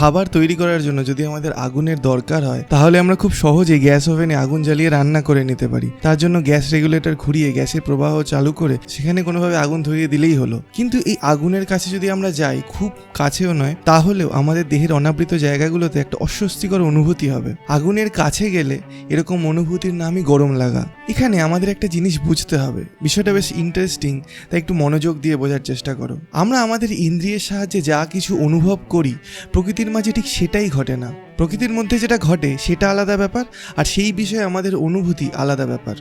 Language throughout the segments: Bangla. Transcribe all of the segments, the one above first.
খাবার তৈরি করার জন্য যদি আমাদের আগুনের দরকার হয় তাহলে আমরা খুব সহজে গ্যাস ওভেনে আগুন জ্বালিয়ে রান্না করে নিতে পারি। তার জন্য গ্যাস রেগুলেটর ঘুরিয়ে গ্যাসের প্রবাহ চালু করে সেখানে কোনোভাবে আগুন ধরিয়ে দিলেই হলো। কিন্তু এই আগুনের কাছে যদি আমরা যাই, খুব কাছেও নয়, তাহলেও আমাদের দেহের অনাবৃত জায়গাগুলোতে একটা অস্বস্তিকর অনুভূতি হবে। আগুনের কাছে গেলে এরকম অনুভূতির নামই গরম লাগা। এখানে আমাদের একটা জিনিস বুঝতে হবে, বিষয়টা বেশ ইন্টারেস্টিং, তাই একটু মনোযোগ দিয়ে বোঝার চেষ্টা করো। আমরা আমাদের ইন্দ্রিয়ের সাহায্যে যা কিছু অনুভব করি প্রকৃতির মাঝে ঠিক সেটাই ঘটে না। প্রকৃতির মধ্যে যেটা ঘটে সেটা আলাদা ব্যাপার, আর সেই বিষয়ে আমাদের অনুভূতি আলাদা ব্যাপার।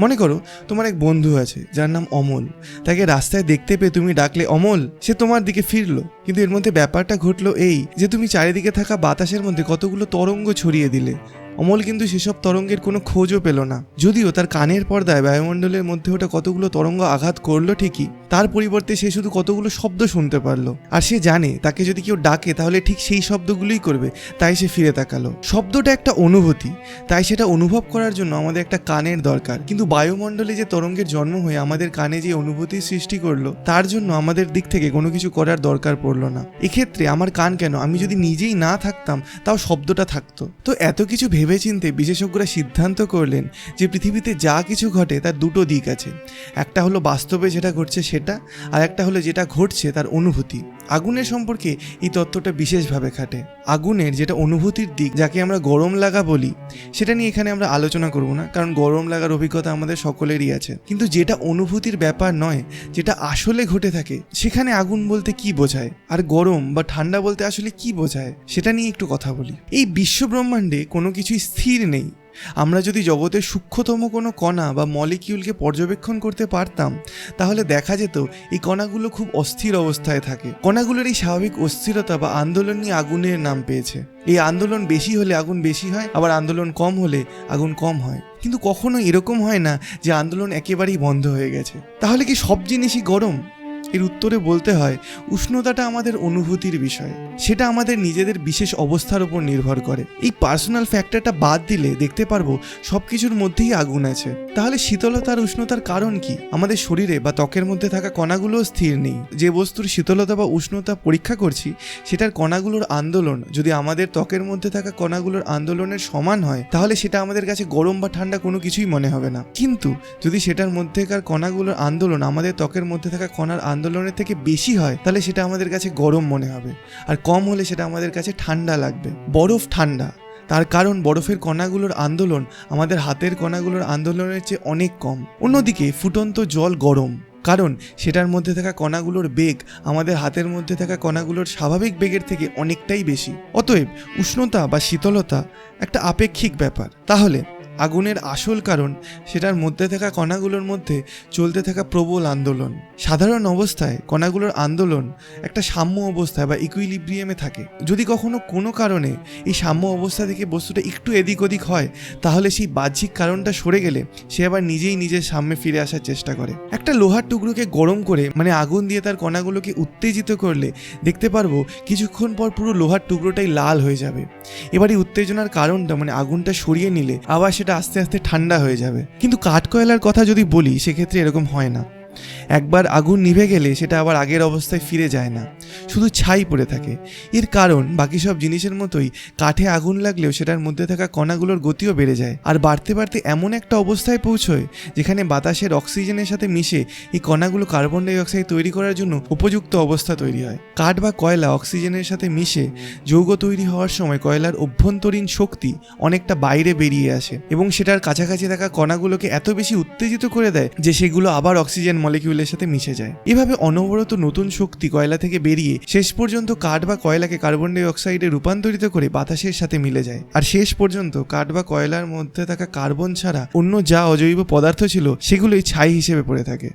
মনে করো তোমার এক বন্ধু আছে যার নাম অমল। তাকে রাস্তায় দেখতে পেয়ে তুমি ডাকলে অমল, সে তোমার দিকে ফিরলো। কিন্তু এর মধ্যে ব্যাপারটা ঘটলো এই যে তুমি চারিদিকে থাকা বাতাসের মধ্যে কতগুলো তরঙ্গ ছড়িয়ে দিলে। অমল কিন্তু সেসব তরঙ্গের কোনো খোঁজও পেল না। যদিও তার কানের পর্দায় বায়ুমণ্ডলের মধ্যে ওটা কতগুলো তরঙ্গ আঘাত করলো ঠিকই, তার পরিবর্তে সে শুধু কতগুলো শব্দ শুনতে পারলো। আর সে জানে তাকে যদি কেউ ডাকে তাহলে ঠিক সেই শব্দগুলোই করবে, তাই সে ফিরে তাকালো। শব্দটা একটা অনুভূতি, তাই সেটা অনুভব করার জন্য আমাদের একটা কানের দরকার। কিন্তু বায়ুমণ্ডলে যে তরঙ্গের জন্ম হয়ে আমাদের কানে যে অনুভূতির সৃষ্টি করলো, তার জন্য আমাদের দিক থেকে কোনো কিছু করার দরকার পড়লো না। এক্ষেত্রে আমার কান কেন, আমি যদি নিজেই না থাকতাম তাও শব্দটা থাকতো। তো এত কিছু ভেবেচিন্তে বিশেষজ্ঞরা সিদ্ধান্ত করলেন যে পৃথিবীতে যা কিছু ঘটে তার দুটো দিক আছে। একটা হলো বাস্তবে যেটা ঘটছে সেটা, আর একটা হলো যেটা ঘটছে তার অনুভূতি। আগুনের সম্পর্কে এই তত্ত্বটা বিশেষভাবে খাটে। আগুনের যেটা অনুভূতির দিক, যাকে আমরা গরম লাগা বলি, সেটা নিয়ে এখানে আমরা আলোচনা করব না, কারণ গরম লাগার অভিজ্ঞতা আমাদের সকলেরই আছে। কিন্তু যেটা অনুভূতির ব্যাপার নয়, যেটা আসলে ঘটে থাকে, সেখানে আগুন বলতে কি বোঝায় আর গরম বা ঠান্ডা বলতে আসলে কি বোঝায়, সেটা নিয়ে একটু কথা বলি। এই বিশ্ব ব্রহ্মাণ্ডে কোনো কিছুই স্থির নেই। আমরা যদি জগতের সূক্ষ্মতম কোনো কণা বা মলিকিউলকে পর্যবেক্ষণ করতে পারতাম তাহলে দেখা যেত এই কণাগুলো খুব অস্থির অবস্থায় থাকে। কণাগুলোর এই স্বাভাবিক অস্থিরতা বা আন্দোলন নিয়ে আগুনের নাম পেয়েছে। এই আন্দোলন বেশি হলে আগুন বেশি হয়, আবার আন্দোলন কম হলে আগুন কম হয়। কিন্তু কখনো এরকম হয় না যে আন্দোলন একেবারেই বন্ধ হয়ে গেছে। তাহলে কি সব জিনিসই গরম? এর উত্তরে বলতে হয় উষ্ণতাটা আমাদের অনুভূতির বিষয়, সেটা আমাদের নিজেদের বিশেষ অবস্থার উপর নির্ভর করে। এই পার্সোনাল ফ্যাক্টরটা বাদ দিলে দেখতে পারবো সবকিছুর মধ্যেই আগুন আছে। তাহলে শীতলতা আর উষ্ণতার কারণ কি? আমাদের শরীরে বা ত্বকের মধ্যে থাকা কণাগুলো স্থির নেই। যে বস্তুর শীতলতা বা উষ্ণতা পরীক্ষা করছি সেটার কণাগুলোর আন্দোলন যদি আমাদের ত্বকের মধ্যে থাকা কণাগুলোর আন্দোলনের সমান হয় তাহলে সেটা আমাদের কাছে গরম বা ঠান্ডা কোনো কিছুই মনে হবে না। কিন্তু যদি সেটার মধ্যেকার কণাগুলোর আন্দোলন আমাদের ত্বকের মধ্যে থাকা কণার আন্দোলনের থেকে বেশি হয় তাহলে সেটা আমাদের কাছে গরম মনে হবে, আর কম হলে সেটা আমাদের কাছে ঠান্ডা লাগবে। বরফ ঠান্ডা, তার কারণ বরফের কণাগুলোর আন্দোলন আমাদের হাতের কণাগুলোর আন্দোলনের চেয়ে অনেক কম। অন্যদিকে ফুটন্ত জল গরম, কারণ সেটার মধ্যে থাকা কণাগুলোর বেগ আমাদের হাতের মধ্যে থাকা কণাগুলোর স্বাভাবিক বেগের থেকে অনেকটাই বেশি। অতএব উষ্ণতা বা শীতলতা একটা আপেক্ষিক ব্যাপার। তাহলে আগুনের আসল কারণ সেটার মধ্যে থাকা কণাগুলোর মধ্যে চলতে থাকা প্রবল আন্দোলন। সাধারণ অবস্থায় কণাগুলোর আন্দোলন একটা সাম্য অবস্থায় বা ইকুইলিব্রিয়ামে থাকে। যদি কখনো কোনো কারণে এই সাম্য অবস্থা থেকে বস্তুটা একটু এদিক ওদিক হয় তাহলে সেই বাহ্যিক কারণটা সরে গেলে সে আবার নিজেই নিজের সামনে ফিরে আসার চেষ্টা করে। একটা লোহার টুকরোকে গরম করে মানে আগুন দিয়ে তার কণাগুলোকে উত্তেজিত করলে দেখতে পারবো কিছুক্ষণ পর পুরো লোহার টুকরোটাই লাল হয়ে যাবে। এবার এই উত্তেজনার কারণটা মানে আগুনটা সরিয়ে নিলে আবার সেটা আস্তে আস্তে ঠান্ডা হয়ে যাবে। কিন্তু কাঠকয়লার কথা যদি বলি সেক্ষেত্রে এরকম হয় না। একবার আগুন নিভে গেলে সেটা আবার আগের অবস্থায় ফিরে যায় না, শুধু ছাই পড়ে থাকে। এর কারণ বাকি সব জিনিসের মতোই কাঠে আগুন লাগলেও সেটার মধ্যে থাকা কণাগুলোর গতিও বেড়ে যায়, আর বাড়তে বাড়তে এমন একটা অবস্থায় পৌঁছয় যেখানে বাতাসের অক্সিজেনের সাথে মিশে এই কণাগুলো কার্বন ডাই অক্সাইড তৈরি করার জন্য উপযুক্ত অবস্থা তৈরি হয়। কাঠ বা কয়লা অক্সিজেনের সাথে মিশে যৌগ তৈরি হওয়ার সময় কয়লার অভ্যন্তরীণ শক্তি অনেকটা বাইরে বেরিয়ে আসে এবং সেটার কাছাকাছি থাকা কণাগুলোকে এত বেশি উত্তেজিত করে দেয় যে সেগুলো আবার অক্সিজেন মলিকিউলের সাথে মিশে যায়। এভাবে অনবরত নতুন শক্তি কয়লা থেকে বেরিয়ে শেষ পর্যন্ত কাঠ বা কয়লাকে কার্বন ডাই অক্সাইডে রূপান্তরিত করে বাতাসের সাথে মিলে যায়। আর শেষ পর্যন্ত কাঠ বা কয়লার মধ্যে থাকা কার্বন ছাড়া অন্য যা অজৈব পদার্থ ছিল সেগুলোই ছাই হিসেবে পড়ে থাকে।